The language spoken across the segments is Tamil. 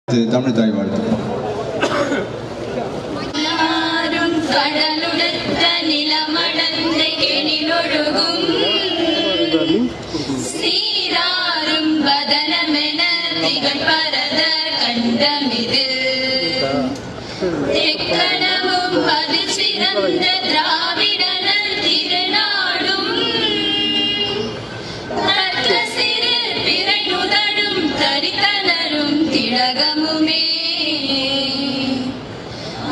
தமிழ் தாய் வாழ்த்து. கடலுடத்த நிலமடந்த எழிலொழுகும் சீராரும் வதனமென திகழ் பரத கண்டமிது எக்கணமும் அது சிறந்த திராவிடனல் திருநாடும் தற்ற சிறு பிறை நுதடும் தரித்தனரும் திலகமுமே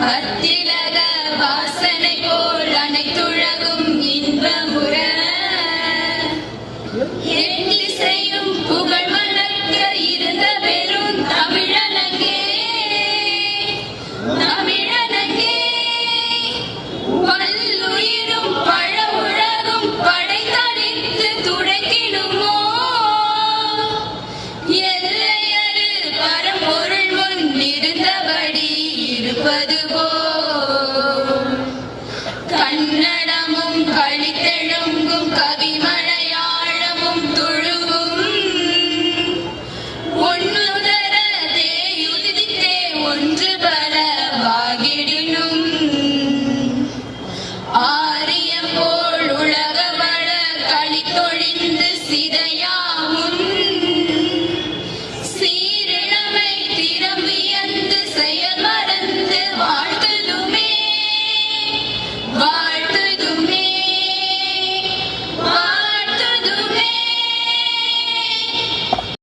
அத்திலக வாசனை போல் அனைத்துலகும் இன்பமுற எண்ணிசையும் புகழ் மணக்க இருந்த பெரும் தமிழனங்கே தமிழனங்கே பல்லுயிரும் பழ உலகும் படைத்தளித்து துடைக்கிடுமோ எல்லையறு பரம்பொருள் முன் இருந்தபடி இருப்பது கன்னடமும் கழித்தெழுங்கும் கவி மலையாளமும் துழுவும் ஒன்னுதர தேயுதித்தே ஒன்று பல வாகிடினும் ஆரிய போல் உலக வள களித்தொழிந்து சிதையாமுன்